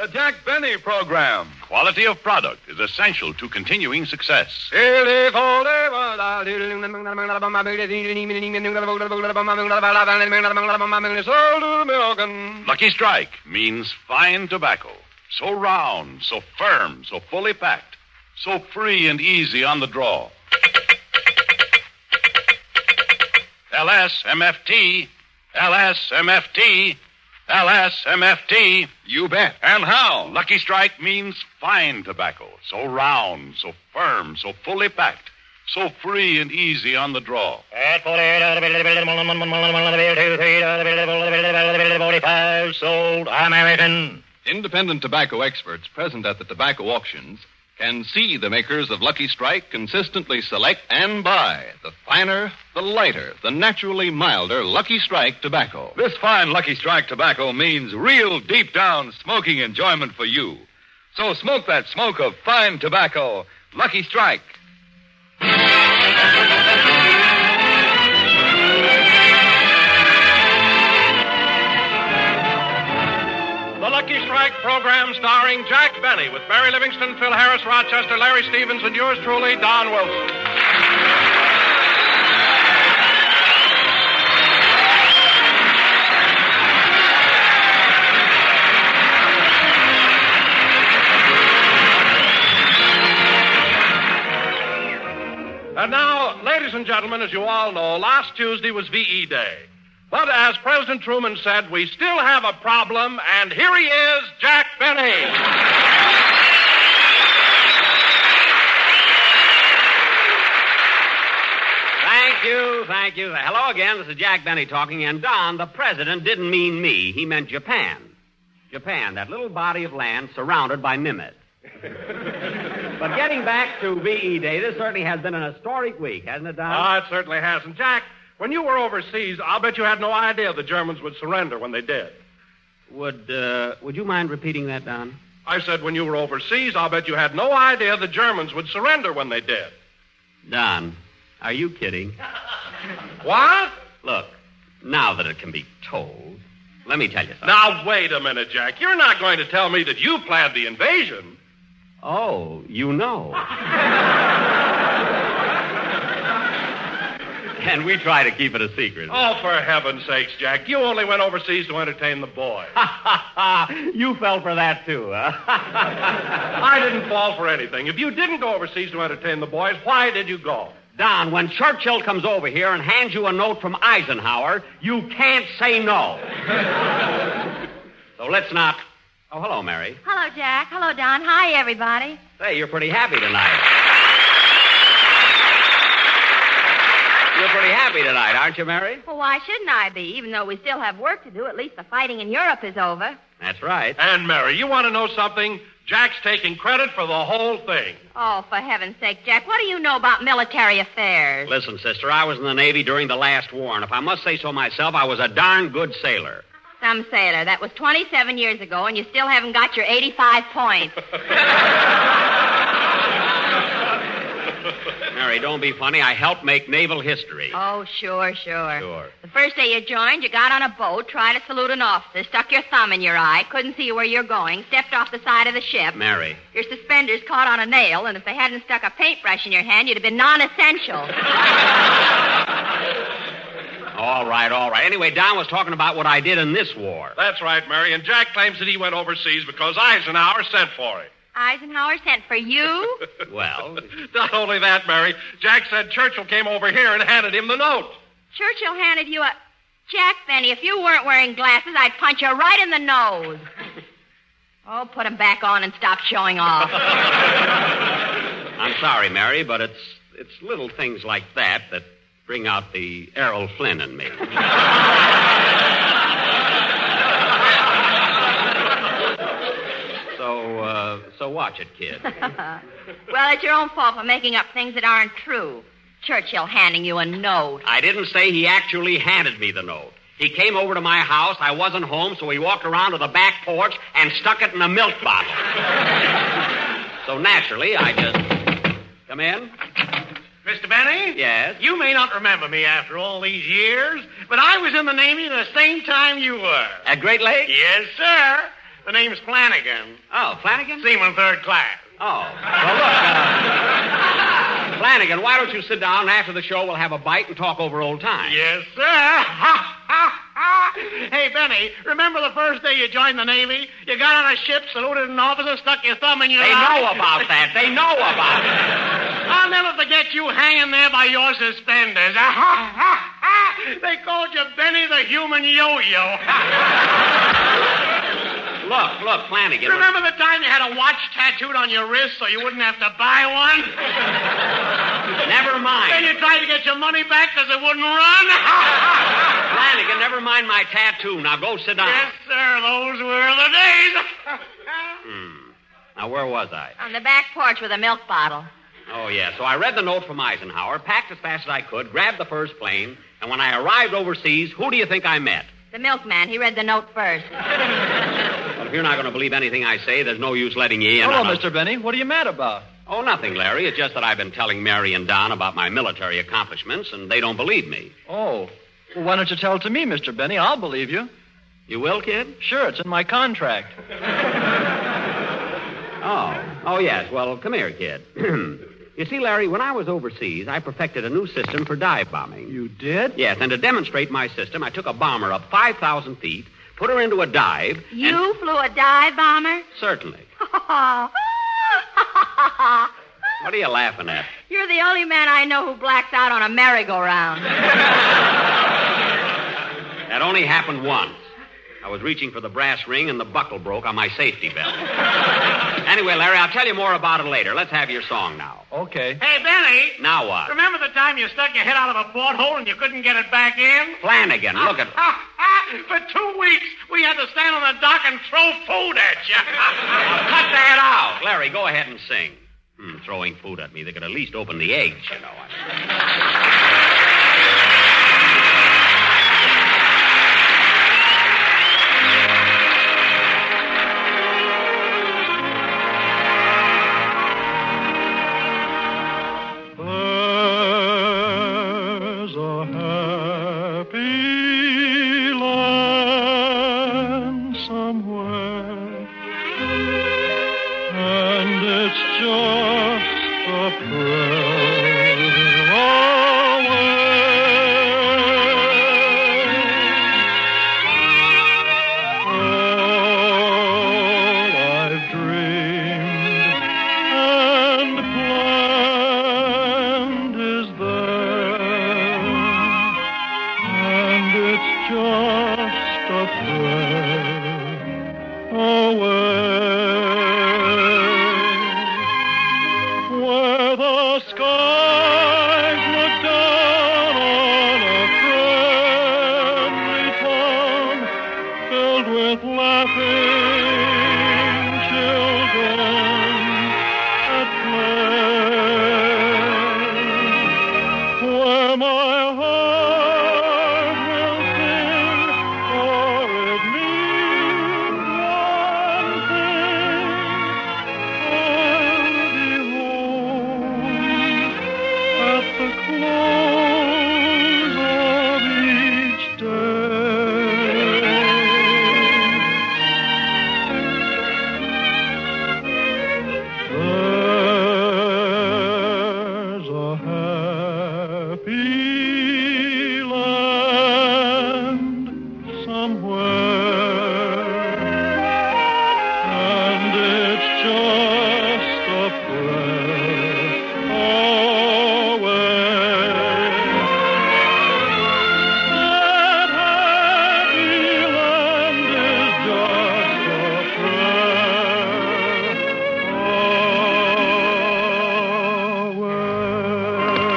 The Jack Benny Program. Quality of product is essential to continuing success. Lucky Strike means fine tobacco. So round, so firm, so fully packed, so free and easy on the draw. LSMFT, LSMFT, LSMFT. You bet. And how? Lucky Strike means fine tobacco. So round, so firm, so fully packed, so free and easy on the draw. Sold American. Independent tobacco experts present at the tobacco auctions can see the makers of Lucky Strike consistently select and buy the finer, the lighter, the naturally milder Lucky Strike tobacco. This fine Lucky Strike tobacco means real deep-down smoking enjoyment for you. So smoke that smoke of fine tobacco, Lucky Strike. The Lucky Strike program starring Jack Benny with Mary Livingston, Phil Harris, Rochester, Larry Stevens, and yours truly, Don Wilson. And now, ladies and gentlemen, as you all know, last Tuesday was VE Day. But as President Truman said, we still have a problem, and here he is, Jack Benny. Thank you. Hello again, this is Jack Benny talking, and Don, the President, didn't mean me. He meant Japan. Japan, that little body of land surrounded by mimics. But getting back to VE Day, this certainly has been an historic week, hasn't it, Don? Ah, it certainly has. And, Jack, when you were overseas, I'll bet you had no idea the Germans would surrender when they did. Would you mind repeating that, Don? I said when you were overseas, I'll bet you had no idea the Germans would surrender when they did. Don, are you kidding? What? Look, now that it can be told, let me tell you something. Now, wait a minute, Jack. You're not going to tell me that you planned the invasion. Oh, you know. And we try to keep it a secret. Oh, for heaven's sakes, Jack. You only went overseas to entertain the boys. You fell for that, too, huh? I didn't fall for anything. If you didn't go overseas to entertain the boys, why did you go? Don, when Churchill comes over here and hands you a note from Eisenhower, you can't say no. So let's not... Oh, hello, Mary. Hello, Jack. Hello, Don. Hi, everybody. Say, you're pretty happy tonight. You're pretty happy tonight, aren't you, Mary? Well, why shouldn't I be? Even though we still have work to do, at least the fighting in Europe is over. That's right. And, Mary, you want to know something? Jack's taking credit for the whole thing. Oh, for heaven's sake, Jack, what do you know about military affairs? Listen, sister, I was in the Navy during the last war, and if I must say so myself, I was a darn good sailor. Some sailor. That was 27 years ago, and you still haven't got your 85 points. Mary, don't be funny. I helped make naval history. Oh, sure. Sure. The first day you joined, you got on a boat, tried to salute an officer, stuck your thumb in your eye, couldn't see where you're going, stepped off the side of the ship. Mary. Your suspenders caught on a nail, and if they hadn't stuck a paintbrush in your hand, you'd have been non-essential. All right. Anyway, Don was talking about what I did in this war. That's right, Mary, and Jack claims that he went overseas because Eisenhower sent for him. Eisenhower sent for you? Well... Not only that, Mary, Jack said Churchill came over here and handed him the note. Churchill handed you a... Jack Benny, if you weren't wearing glasses, I'd punch you right in the nose. Oh, put them back on and stop showing off. I'm sorry, Mary, but it's little things like that bring out the Errol Flynn in me. So watch it, kid. Well, it's your own fault for making up things that aren't true. Churchill handing you a note. I didn't say he actually handed me the note. He came over to my house. I wasn't home, so he walked around to the back porch and stuck it in a milk bottle. So naturally, I just... Come in. Mr. Benny? Yes? You may not remember me after all these years, but I was in the Navy the same time you were. At Great Lakes? Yes, sir. The name's Flanagan. Oh, Flanagan? Seaman third class. Oh. Well, look, Flanagan, why don't you sit down, and after the show we'll have a bite and talk over old times. Yes, sir. Ha, ha, ha. Hey, Benny, remember the first day you joined the Navy? You got on a ship, saluted an officer, stuck your thumb in your They eye. know about that. They know about it. I'll never forget you hanging there by your suspenders. Ha, ha, ha. They called you Benny the Human Yo-Yo. Look, Flanagan. Remember the time you had a watch tattooed on your wrist so you wouldn't have to buy one? Never mind. Then you tried to get your money back because it wouldn't run? Flanagan, never mind my tattoo. Now go sit down. Yes, sir. Those were the days. Now, where was I? On the back porch with a milk bottle. Oh, yeah. So I read the note from Eisenhower, packed as fast as I could, grabbed the first plane, and when I arrived overseas, who do you think I met? The milkman. He read the note first. Well, if you're not going to believe anything I say, there's no use letting you in. Hello, Mr. Benny. What are you mad about? Oh, nothing, Larry. It's just that I've been telling Mary and Don about my military accomplishments, and they don't believe me. Oh. Well, why don't you tell it to me, Mr. Benny? I'll believe you. You will, kid? Sure, it's in my contract. Oh, yes. Well, come here, kid. You see, Larry, when I was overseas, I perfected a new system for dive bombing. You did? Yes, and to demonstrate my system, I took a bomber up 5,000 feet, put her into a dive. You flew a dive bomber? Certainly. What are you laughing at? You're the only man I know who blacks out on a merry-go-round. That only happened once. I was reaching for the brass ring and the buckle broke on my safety belt. Anyway, Larry, I'll tell you more about it later. Let's have your song now. Okay. Hey, Benny. Now what? Remember the time you stuck your head out of a porthole and you couldn't get it back in? Flanagan, look at... For 2 weeks, we had to stand on the dock and throw food at you. Cut that out. Larry, go ahead and sing. Throwing food at me. They could at least open the eggs, you know. There's a happy land somewhere, and it's just a prayer away. All I've dreamed and planned is there, and it's just a prayer away. Where the skies look down on a friendly town filled with laughing children at play. Where my heart will sing, for it means one thing. I'll be home at the close of each day. There's a happy land somewhere, and it's just a prayer away. That happy land is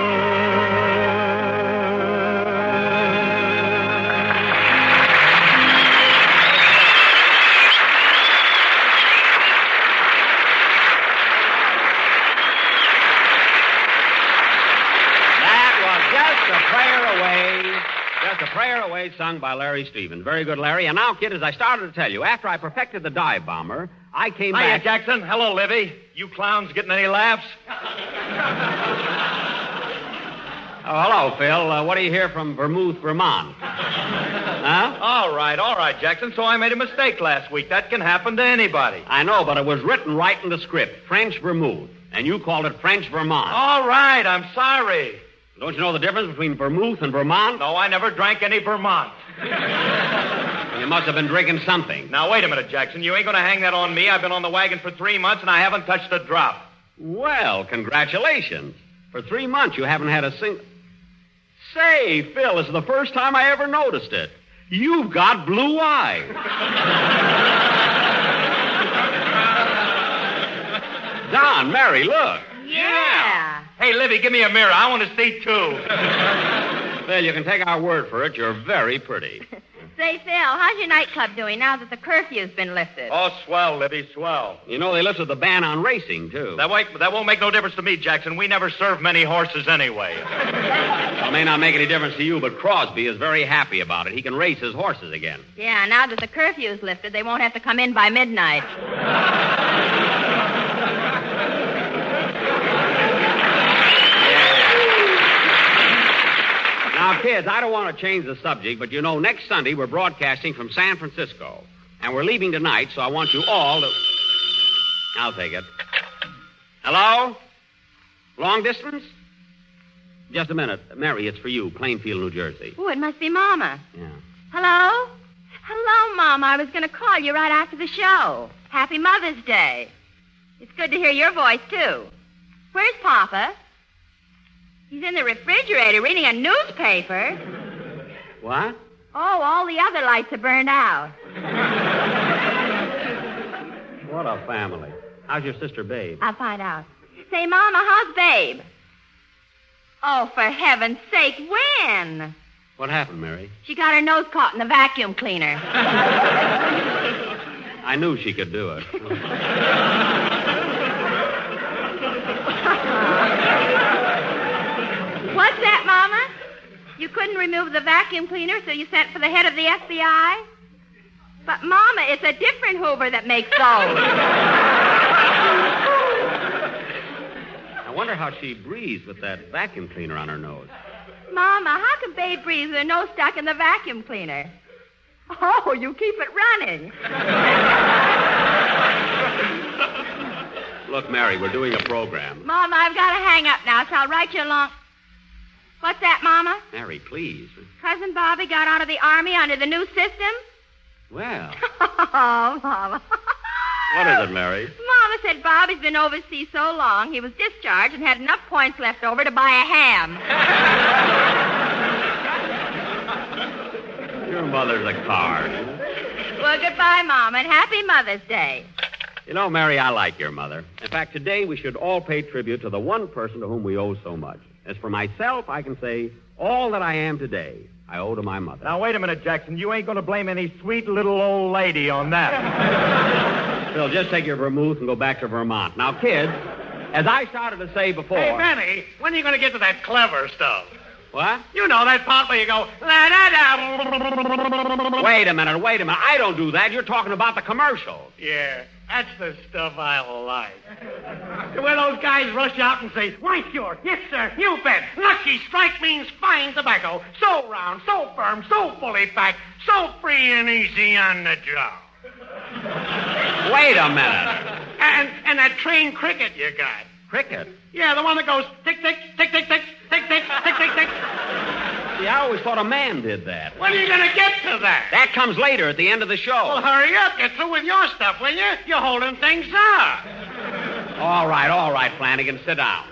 just a That was Just a Prayer Away. Just a Prayer Away, sung by Larry Stevens. Very good, Larry. And now, kid, as I started to tell you, after I perfected the dive bomber, I came Hiya, back... Jackson. Hello, Livy. You clowns getting any laughs? Oh, hello, Phil. What do you hear from Vermouth, Vermont? Now, Huh? All right, Jackson. So I made a mistake last week. That can happen to anybody. I know, but it was written right in the script. French vermouth. And you called it French Vermont. All right, I'm sorry. Don't you know the difference between vermouth and Vermont? No, I never drank any Vermont. You must have been drinking something. Now, wait a minute, Jackson. You ain't going to hang that on me. I've been on the wagon for 3 months, and I haven't touched a drop. Well, congratulations. For 3 months, you haven't had a single... Say, Phil, this is the first time I ever noticed it. You've got blue eyes. Don, Mary, look. Yeah. Hey, Libby, give me a mirror. I want to see, too. Phil, you can take our word for it. You're very pretty. Say, Phil, how's your nightclub doing now that the curfew's been lifted? Oh, swell, Libby, swell. You know, they lifted the ban on racing, too. That won't make no difference to me, Jackson. We never serve many horses anyway. Well, it may not make any difference to you, but Crosby is very happy about it. He can race his horses again. Yeah, now that the curfew's lifted, they won't have to come in by midnight. Now, kids, I don't want to change the subject, but you know, next Sunday we're broadcasting from San Francisco. And we're leaving tonight, so I want you all to... I'll take it. Hello? Long distance? Just a minute. Mary, it's for you, Plainfield, New Jersey. Oh, it must be Mama. Yeah. Hello? Hello, Mama. I was going to call you right after the show. Happy Mother's Day. It's good to hear your voice, too. Where's Papa? He's in the refrigerator reading a newspaper. What? Oh, all the other lights are burned out. What a family. How's your sister, Babe? I'll find out. Say, Mama, how's Babe? Oh, for heaven's sake, when? What happened, Mary? She got her nose caught in the vacuum cleaner. I knew she could do it. What's that, Mama? You couldn't remove the vacuum cleaner, so you sent for the head of the FBI? But, Mama, it's a different Hoover that makes those. I wonder how she breathes with that vacuum cleaner on her nose. Mama, how can Babe breathe with her nose stuck in the vacuum cleaner? Oh, you keep it running. Look, Mary, we're doing a program. Mama, I've got to hang up now, so I'll write you a long... What's that, Mama? Mary, please. Cousin Bobby got out of the Army under the new system? Well. Oh, Mama. What is it, Mary? Mama said Bobby's been overseas so long, he was discharged and had enough points left over to buy a ham. Your mother's a card. Well, goodbye, Mama, and happy Mother's Day. You know, Mary, I like your mother. In fact, today we should all pay tribute to the one person to whom we owe so much. As for myself, I can say all that I am today, I owe to my mother. Now, wait a minute, Jackson. You ain't going to blame any sweet little old lady on that. Phil, just take your vermouth and go back to Vermont. Now, kids, as I started to say before... Hey, Benny, when are you going to get to that clever stuff? What? You know, that part where you go... La-da-da. Wait a minute. I don't do that. You're talking about the commercials. Yeah, that's the stuff I like. Where those guys rush out and say, why, sure, yes, sir, you bet. Lucky Strike means fine tobacco. So round, so firm, so fully packed, so free and easy on the job. Wait a minute. And that trained cricket you got. Cricket? Yeah, the one that goes tick, tick, tick, tick, tick, tick, tick, tick, tick, tick. See, I always thought a man did that. When are you going to get to that? That comes later at the end of the show. Well, hurry up. Get through with your stuff, will you? You're holding things up. All right, Flanagan, sit down.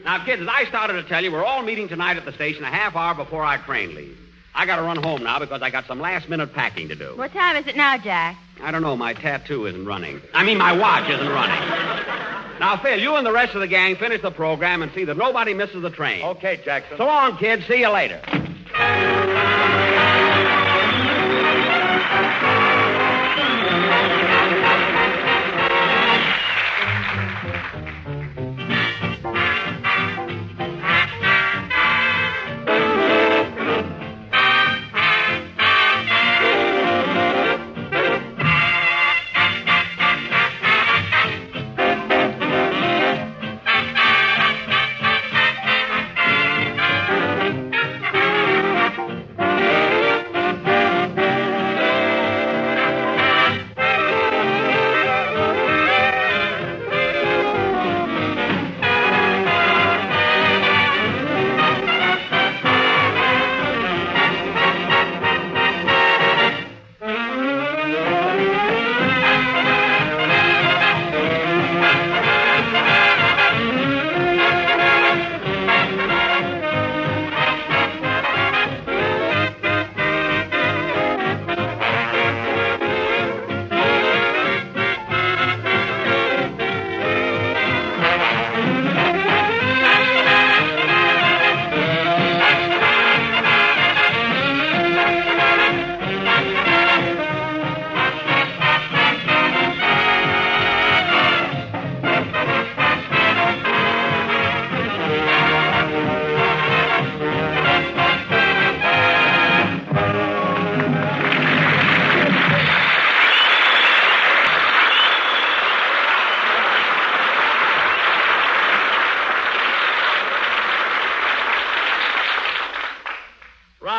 Now, kids, as I started to tell you, we're all meeting tonight at the station a half hour before our train leaves. I got to run home now because I got some last-minute packing to do. What time is it now, Jack? I don't know. My tattoo isn't running. My watch isn't running. Now, Phil, you and the rest of the gang finish the program and see that nobody misses the train. Okay, Jackson. So long, kids. See you later.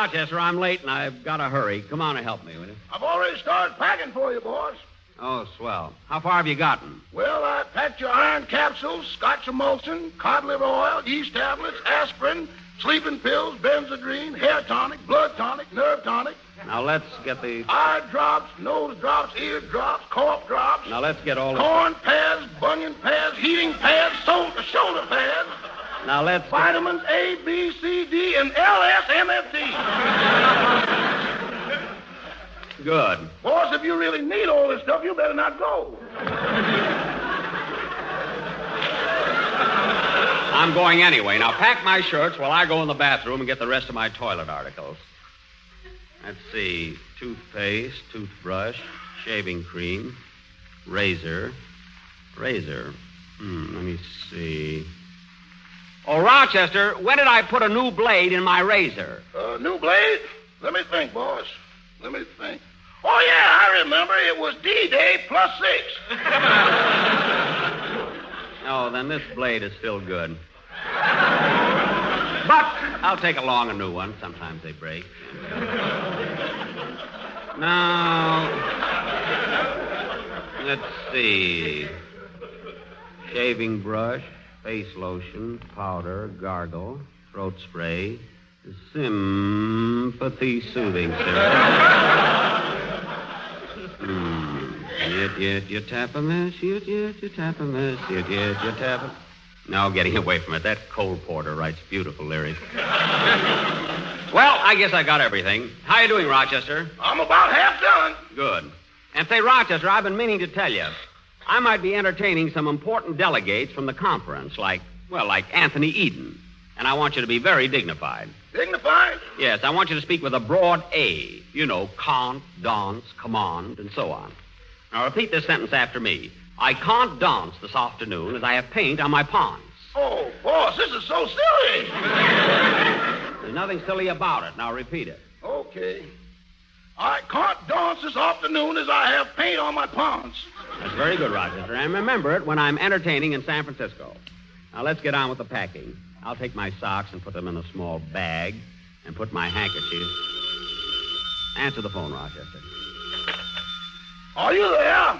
Rochester, I'm late and I've got to hurry. Come on and help me, will you? I've already started packing for you, boss. Oh, swell. How far have you gotten? Well, I packed your iron capsules, Scotch emulsion, cod liver oil, yeast tablets, aspirin, sleeping pills, Benzedrine, hair tonic, blood tonic, nerve tonic. Now, let's get the... Eye drops, nose drops, ear drops, cough drops. Now, let's get all the... Corn pads, bunion pads, heating pads, shoulder pads. Now, let's... Vitamins A, B, C, D, and LSMFT. Good. Boss, if you really need all this stuff, you better not go. I'm going anyway. Now, pack my shirts while I go in the bathroom and get the rest of my toilet articles. Let's see. Toothpaste, toothbrush, shaving cream, razor. Let me see. Oh, Rochester, when did I put a new blade in my razor? New blade? Let me think, boss. Let me think. Oh, yeah, I remember. It was D-Day plus 6. Oh, then this blade is still good. But I'll take along a new one. Sometimes they break. Now, let's see. Shaving brush, face lotion, powder, gargle, throat spray, sympathy soothing syrup. You tap a mess, you tap a mess, you tap a... No, getting away from it. That Cole Porter writes beautiful lyrics. Well, I guess I got everything. How you doing, Rochester? I'm about half done. Good. And say, Rochester, I've been meaning to tell you. I might be entertaining some important delegates from the conference, like Anthony Eden. And I want you to be very dignified. Dignified? Yes, I want you to speak with a broad A. You know, can't, dance, command, and so on. Now, repeat this sentence after me. I can't dance this afternoon as I have paint on my pawns. Oh, boss, this is so silly. There's nothing silly about it. Now, repeat it. Okay. I can't dance this afternoon as I have paint on my pawns. That's very good, Rochester. And remember it when I'm entertaining in San Francisco. Now, let's get on with the packing. I'll take my socks and put them in a small bag and put my handkerchief. Answer the phone, Rochester. Are you there?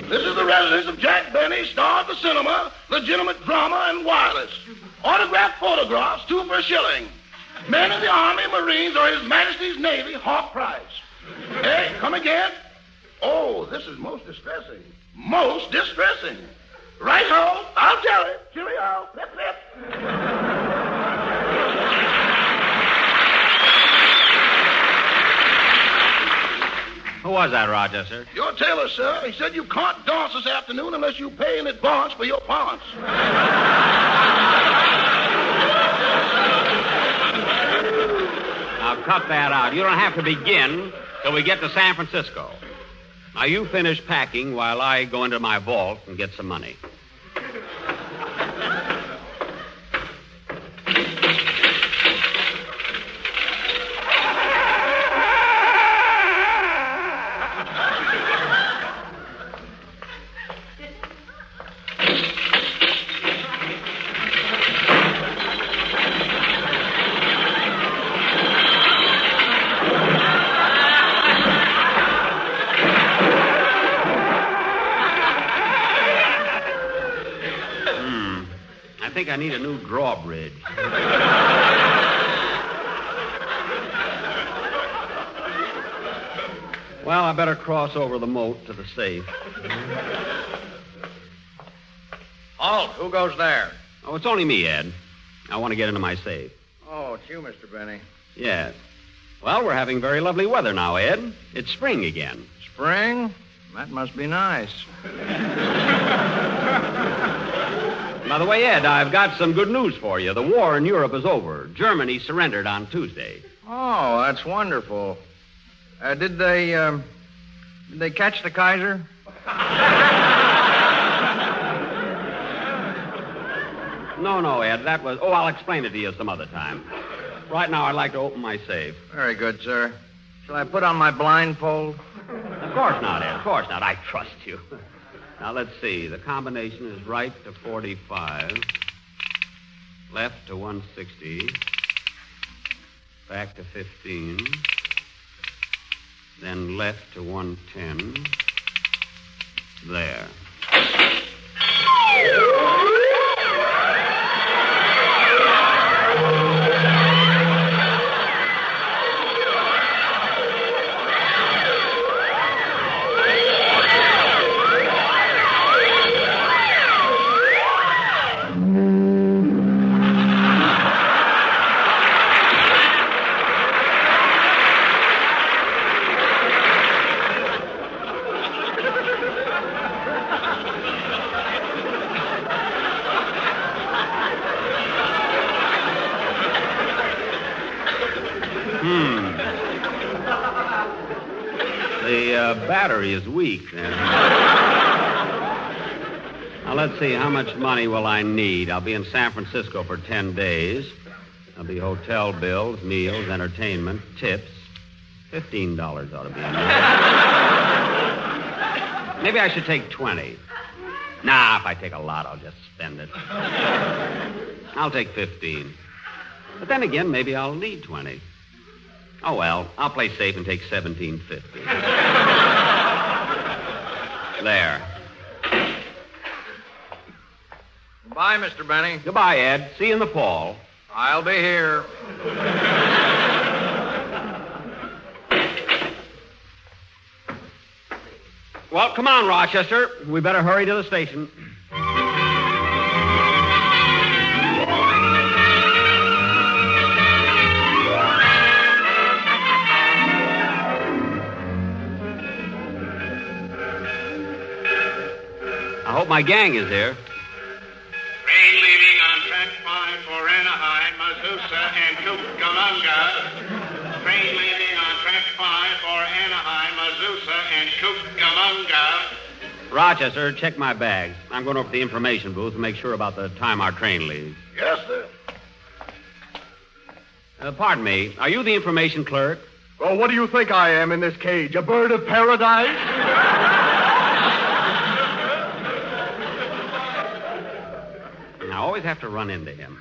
This is the residence of Jack Benny, star of the cinema, legitimate drama, and wireless. Autographed photographs, 2 for a shilling. Men in the Army, Marines, or His Majesty's Navy, half price. Hey, come again? Oh, this is most distressing. Most distressing. Right-ho, I'll tell it. Cheerio. Flip, flip. Who was that, Rochester? Your tailor, sir. He said you can't dance this afternoon unless you pay in advance for your pants. Now, cut that out. You don't have to begin till we get to San Francisco. Now, you finish packing while I go into my vault and get some money. I think I need a new drawbridge. Well, I better cross over the moat to the safe. Halt, who goes there? Oh, it's only me, Ed. I want to get into my safe. Oh, it's you, Mr. Benny. Yes. Well, we're having very lovely weather now, Ed. It's spring again. Spring? That must be nice. By the way, Ed, I've got some good news for you. The war in Europe is over. Germany surrendered on Tuesday. Oh, that's wonderful. Did they catch the Kaiser? No, Ed, that was... Oh, I'll explain it to you some other time. Right now, I'd like to open my safe. Very good, sir. Shall I put on my blindfold? Of course not, Ed. Of course not. I trust you. Now, let's see. The combination is right to 45, left to 160, back to 15, then left to 110. There. The battery is weak, then. Now, let's see. How much money will I need? I'll be in San Francisco for 10 days. There'll be hotel bills, meals, entertainment, tips. $15 ought to be enough. Maybe I should take 20. Nah, if I take a lot, I'll just spend it. I'll take 15. But then again, maybe I'll need 20. Oh, well, I'll play safe and take $17.50. There. Goodbye, Mr. Benny. Goodbye, Ed. See you in the fall. I'll be here. Well, come on, Rochester. We better hurry to the station. I hope my gang is here. Train leaving on track 5 for Anaheim, Azusa, and Cucamonga. Train leaving on track 5 for Anaheim, Azusa, and Cucamonga. Rochester, check my bags. I'm going over to the information booth to make sure about the time our train leaves. Yes, sir. Pardon me. Are you the information clerk? Well, what do you think I am in this cage? A bird of paradise? I always have to run into him.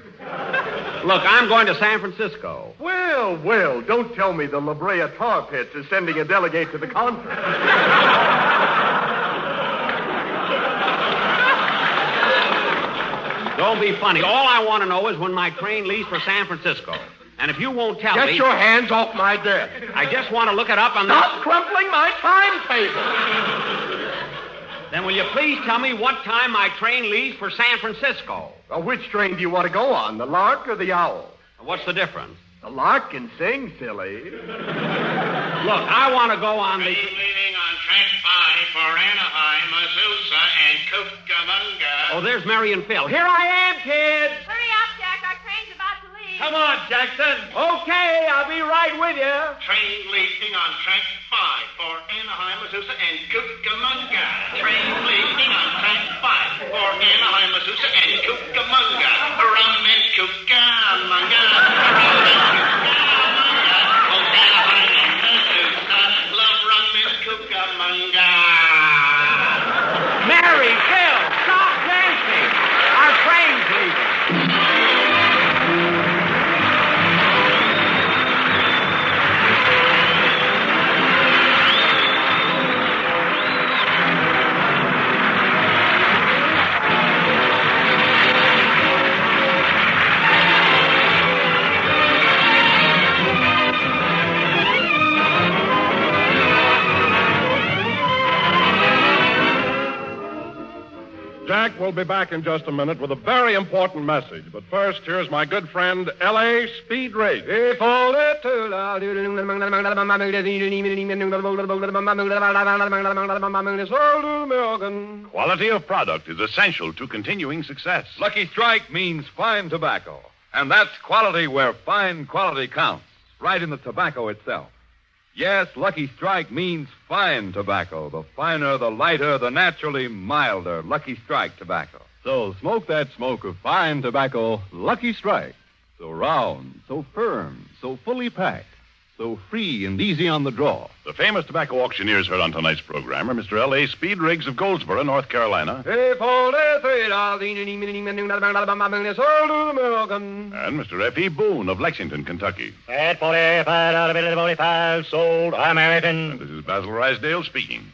Look, I'm going to San Francisco. Well, don't tell me the La Brea Tar Pits is sending a delegate to the conference. Don't be funny. All I want to know is when my train leaves for San Francisco. And if you won't tell me... Get your hands off my desk. I just want to look it up on Stop crumpling my timetable. Then will you please tell me what time my train leaves for San Francisco? Well, which train do you want to go on, the Lark or the Owl? What's the difference? The Lark can sing, silly. Look, I want to go on the... Train leaving on track 5 for Anaheim, Azusa, and Cucamonga. Oh, there's Mary and Phil. Here I am, kids. Hurry up, Jack. Our train's about to leave. Come on, Jackson. Okay, I'll be right with you. Train leaving on track 5 for Anaheim, Azusa, and Cucamonga. Train leaving on track 5 for Anaheim, Azusa, and Cucamonga. Rum and Cucamonga. Rum and Cucamonga. Oh, Anaheim and Azusa. Love rum and Cucamonga. Mary, Phil, stop dancing. Our train's leaving. Jack will be back in just a minute with a very important message. But first, here's my good friend, L.A. Speed Race. Quality of product is essential to continuing success. Lucky Strike means fine tobacco. And that's quality where fine quality counts, right in the tobacco itself. Yes, Lucky Strike means fine tobacco. The finer, the lighter, the naturally milder Lucky Strike tobacco. So smoke that smoke of fine tobacco, Lucky Strike. So round, so firm, so fully packed, so free and easy on the draw. The famous tobacco auctioneers heard on tonight's program are Mr. L.A. Speed Riggs of Goldsboro, North Carolina, and Mr. F.E. Boone of Lexington, Kentucky. At 45 out of it, 45 sold American. And this is Basil Rysdale speaking.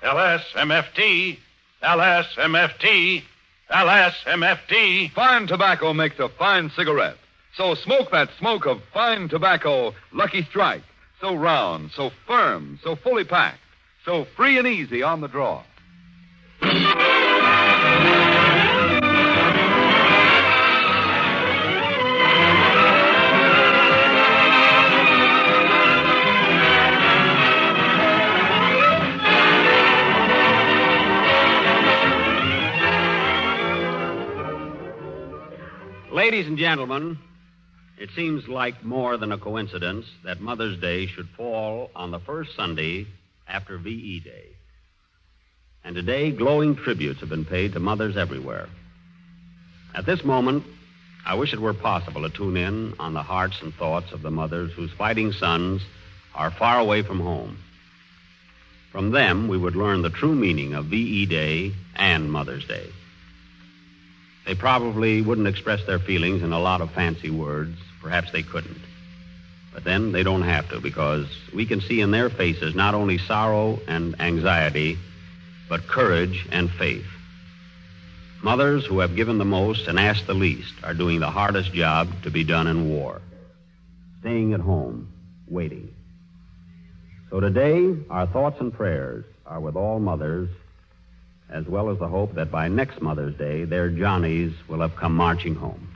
LSMFT, LSMFT, LSMFT. Fine tobacco makes a fine cigarette. So smoke that smoke of fine tobacco, Lucky Strike. So round, so firm, so fully packed, so free and easy on the draw. Ladies and gentlemen, it seems like more than a coincidence that Mother's Day should fall on the first Sunday after V.E. Day. And today, glowing tributes have been paid to mothers everywhere. At this moment, I wish it were possible to tune in on the hearts and thoughts of the mothers whose fighting sons are far away from home. From them, we would learn the true meaning of V.E. Day and Mother's Day. They probably wouldn't express their feelings in a lot of fancy words. Perhaps they couldn't. But then they don't have to, because we can see in their faces not only sorrow and anxiety, but courage and faith. Mothers who have given the most and asked the least are doing the hardest job to be done in war. Staying at home, waiting. So today, our thoughts and prayers are with all mothers, as well as the hope that by next Mother's Day, their Johnnies will have come marching home.